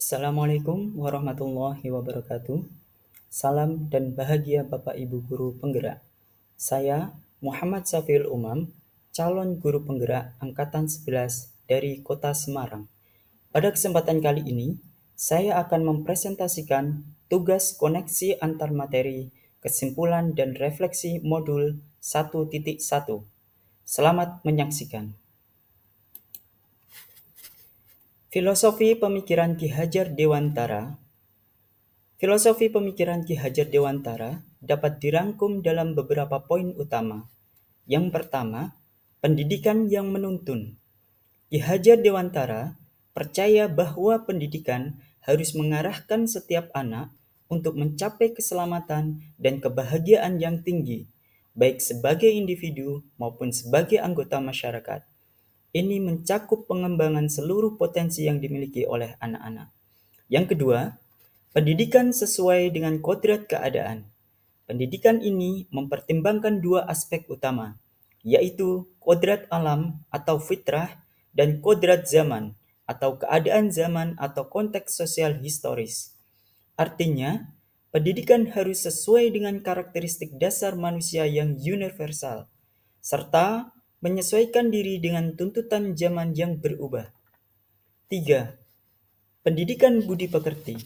Assalamualaikum warahmatullahi wabarakatuh. Salam dan bahagia Bapak Ibu Guru Penggerak. Saya Muhammad Safiul Umam, calon guru penggerak Angkatan 11 dari Kota Semarang. Pada kesempatan kali ini, saya akan mempresentasikan tugas koneksi antar materi, kesimpulan dan refleksi modul 1.1. Selamat menyaksikan. Filosofi pemikiran Ki Hajar Dewantara. Filosofi pemikiran Ki Hajar Dewantara dapat dirangkum dalam beberapa poin utama. Yang pertama, pendidikan yang menuntun. Ki Hajar Dewantara percaya bahwa pendidikan harus mengarahkan setiap anak untuk mencapai keselamatan dan kebahagiaan yang tinggi, baik sebagai individu maupun sebagai anggota masyarakat. Ini mencakup pengembangan seluruh potensi yang dimiliki oleh anak-anak. Yang kedua, pendidikan sesuai dengan kodrat keadaan. Pendidikan ini mempertimbangkan dua aspek utama, yaitu kodrat alam atau fitrah dan kodrat zaman atau keadaan zaman atau konteks sosial historis. Artinya, pendidikan harus sesuai dengan karakteristik dasar manusia yang universal, serta menyesuaikan diri dengan tuntutan zaman yang berubah. 3. Pendidikan budi pekerti.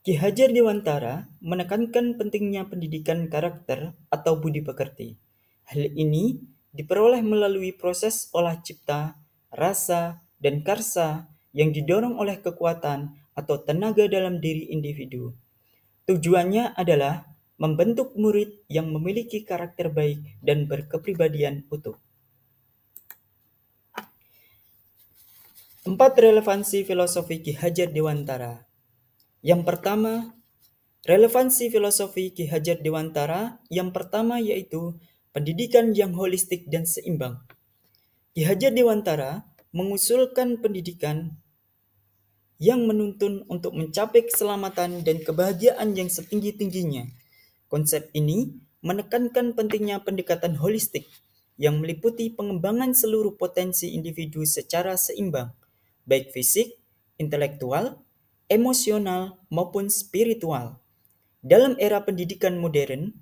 Ki Hajar Dewantara menekankan pentingnya pendidikan karakter atau budi pekerti. Hal ini diperoleh melalui proses olah cipta, rasa, dan karsa yang didorong oleh kekuatan atau tenaga dalam diri individu. Tujuannya adalah membentuk murid yang memiliki karakter baik dan berkepribadian utuh. 4 relevansi filosofi Ki Hajar Dewantara. Yang pertama, relevansi filosofi Ki Hajar Dewantara yang pertama yaitu pendidikan yang holistik dan seimbang. Ki Hajar Dewantara mengusulkan pendidikan yang menuntun untuk mencapai keselamatan dan kebahagiaan yang setinggi-tingginya. Konsep ini menekankan pentingnya pendekatan holistik yang meliputi pengembangan seluruh potensi individu secara seimbang, baik fisik, intelektual, emosional, maupun spiritual. Dalam era pendidikan modern,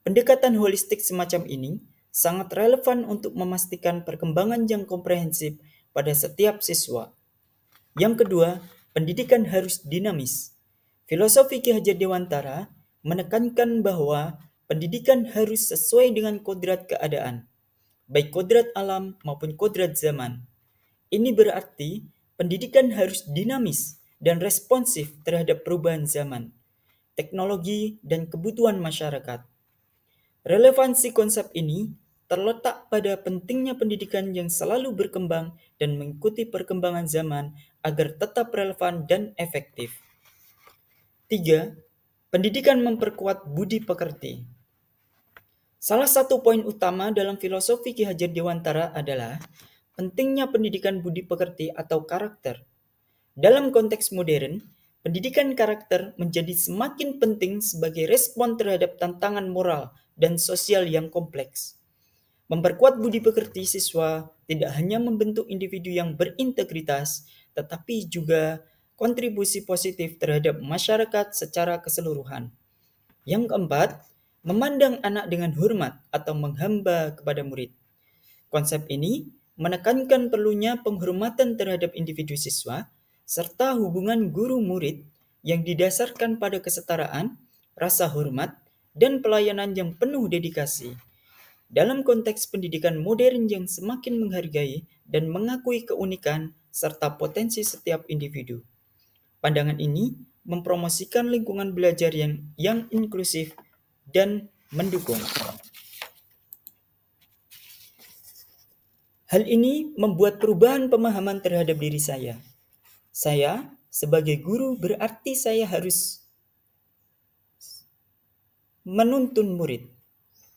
pendekatan holistik semacam ini sangat relevan untuk memastikan perkembangan yang komprehensif pada setiap siswa. Yang kedua, pendidikan harus dinamis. Filosofi Ki Hajar Dewantara menekankan bahwa pendidikan harus sesuai dengan kodrat keadaan, baik kodrat alam maupun kodrat zaman. Ini berarti pendidikan harus dinamis dan responsif terhadap perubahan zaman, teknologi, dan kebutuhan masyarakat. Relevansi konsep ini terletak pada pentingnya pendidikan yang selalu berkembang dan mengikuti perkembangan zaman agar tetap relevan dan efektif. 3. Pendidikan memperkuat budi pekerti. Salah satu poin utama dalam filosofi Ki Hajar Dewantara adalah pentingnya pendidikan budi pekerti atau karakter. Dalam konteks modern, pendidikan karakter menjadi semakin penting sebagai respon terhadap tantangan moral dan sosial yang kompleks. Memperkuat budi pekerti siswa tidak hanya membentuk individu yang berintegritas, tetapi juga kontribusi positif terhadap masyarakat secara keseluruhan. Yang keempat, memandang anak dengan hormat atau menghamba kepada murid. Konsep ini menekankan perlunya penghormatan terhadap individu siswa, serta hubungan guru-murid yang didasarkan pada kesetaraan, rasa hormat, dan pelayanan yang penuh dedikasi. Dalam konteks pendidikan modern yang semakin menghargai dan mengakui keunikan serta potensi setiap individu. Pandangan ini mempromosikan lingkungan belajar yang inklusif dan mendukung. Hal ini membuat perubahan pemahaman terhadap diri saya. Saya sebagai guru berarti saya harus menuntun murid.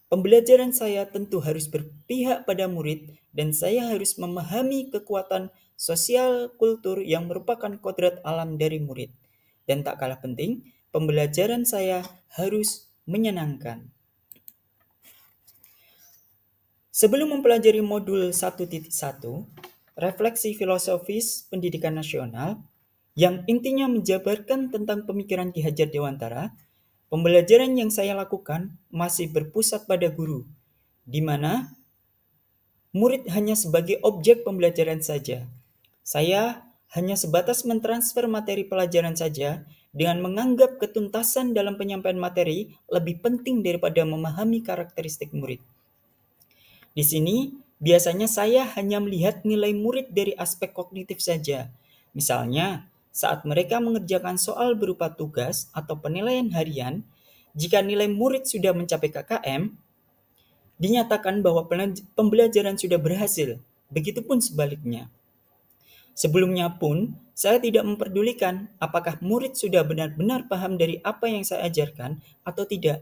Pembelajaran saya tentu harus berpihak pada murid dan saya harus memahami kekuatan sosial kultur yang merupakan kodrat alam dari murid. Dan tak kalah penting, pembelajaran saya harus menyenangkan. Sebelum mempelajari modul 1.1, refleksi filosofis pendidikan nasional, yang intinya menjabarkan tentang pemikiran Ki Hajar Dewantara, pembelajaran yang saya lakukan masih berpusat pada guru, di mana murid hanya sebagai objek pembelajaran saja. Saya hanya sebatas mentransfer materi pelajaran saja dengan menganggap ketuntasan dalam penyampaian materi lebih penting daripada memahami karakteristik murid. Di sini, biasanya saya hanya melihat nilai murid dari aspek kognitif saja. Misalnya, saat mereka mengerjakan soal berupa tugas atau penilaian harian, jika nilai murid sudah mencapai KKM, dinyatakan bahwa pembelajaran sudah berhasil. Begitupun sebaliknya. Sebelumnya pun, saya tidak memperdulikan apakah murid sudah benar-benar paham dari apa yang saya ajarkan atau tidak.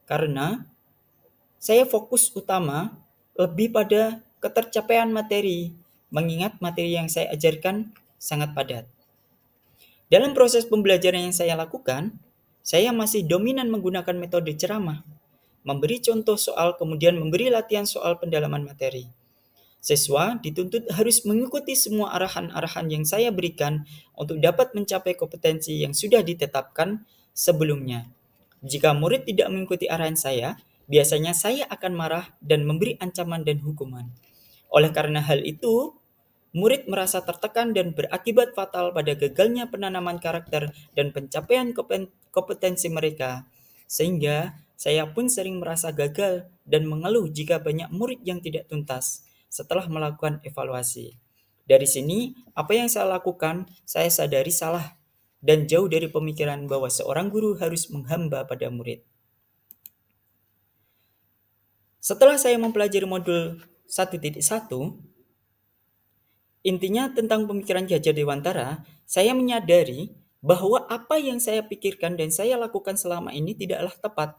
Karena saya fokus utama lebih pada ketercapaian materi, mengingat materi yang saya ajarkan sangat padat. Dalam proses pembelajaran yang saya lakukan, saya masih dominan menggunakan metode ceramah, memberi contoh soal kemudian memberi latihan soal pendalaman materi. Siswa dituntut harus mengikuti semua arahan-arahan yang saya berikan untuk dapat mencapai kompetensi yang sudah ditetapkan sebelumnya. Jika murid tidak mengikuti arahan saya, biasanya saya akan marah dan memberi ancaman dan hukuman. Oleh karena hal itu, murid merasa tertekan dan berakibat fatal pada gagalnya penanaman karakter dan pencapaian kompetensi mereka. Sehingga saya pun sering merasa gagal dan mengeluh jika banyak murid yang tidak tuntas setelah melakukan evaluasi. Dari sini, apa yang saya lakukan, saya sadari salah dan jauh dari pemikiran bahwa seorang guru harus menghamba pada murid. Setelah saya mempelajari modul 1.1, intinya tentang pemikiran Ki Hajar Dewantara, saya menyadari bahwa apa yang saya pikirkan dan saya lakukan selama ini tidaklah tepat.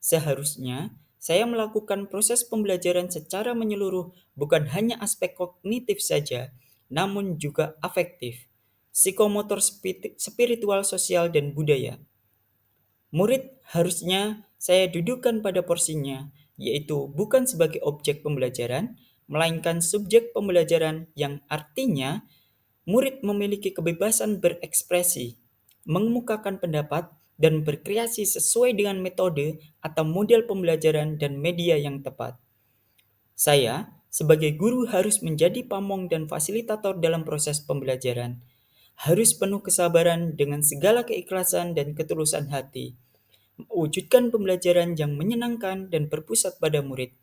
Seharusnya saya melakukan proses pembelajaran secara menyeluruh, bukan hanya aspek kognitif saja, namun juga afektif, psikomotor, spiritual, sosial, dan budaya. Murid harusnya saya dudukkan pada porsinya, yaitu bukan sebagai objek pembelajaran, melainkan subjek pembelajaran yang artinya murid memiliki kebebasan berekspresi, mengemukakan pendapat, dan berkreasi sesuai dengan metode atau model pembelajaran dan media yang tepat. Saya, sebagai guru harus menjadi pamong dan fasilitator dalam proses pembelajaran. Harus penuh kesabaran dengan segala keikhlasan dan ketulusan hati. Mewujudkan pembelajaran yang menyenangkan dan berpusat pada murid.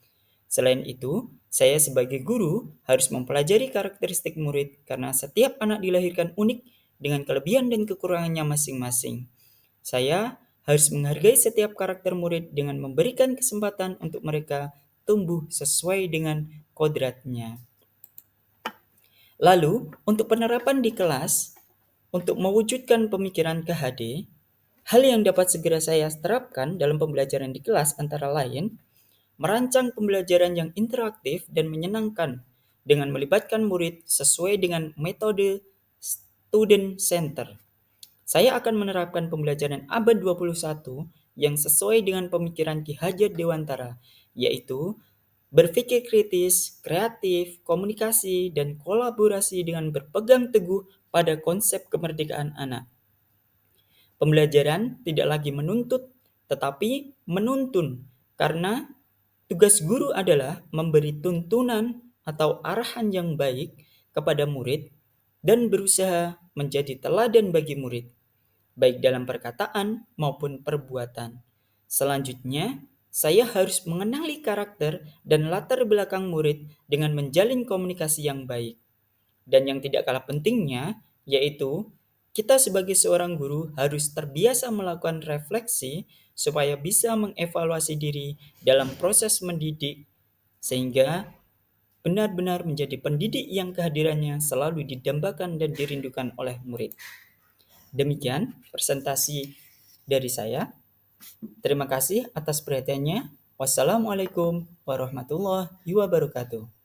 Selain itu, saya sebagai guru harus mempelajari karakteristik murid karena setiap anak dilahirkan unik dengan kelebihan dan kekurangannya masing-masing. Saya harus menghargai setiap karakter murid dengan memberikan kesempatan untuk mereka tumbuh sesuai dengan kodratnya. Lalu, untuk penerapan di kelas, untuk mewujudkan pemikiran KHD, hal yang dapat segera saya terapkan dalam pembelajaran di kelas antara lain, merancang pembelajaran yang interaktif dan menyenangkan dengan melibatkan murid sesuai dengan metode student center. Saya akan menerapkan pembelajaran abad 21 yang sesuai dengan pemikiran Ki Hajar Dewantara, yaitu berpikir kritis, kreatif, komunikasi, dan kolaborasi dengan berpegang teguh pada konsep kemerdekaan anak. Pembelajaran tidak lagi menuntut, tetapi menuntun, karena tugas guru adalah memberi tuntunan atau arahan yang baik kepada murid dan berusaha menjadi teladan bagi murid, baik dalam perkataan maupun perbuatan. Selanjutnya, saya harus mengenali karakter dan latar belakang murid dengan menjalin komunikasi yang baik. Dan yang tidak kalah pentingnya, yaitu kita sebagai seorang guru harus terbiasa melakukan refleksi supaya bisa mengevaluasi diri dalam proses mendidik, sehingga benar-benar menjadi pendidik yang kehadirannya selalu didambakan dan dirindukan oleh murid. Demikian presentasi dari saya. Terima kasih atas perhatiannya. Wassalamualaikum warahmatullahi wabarakatuh.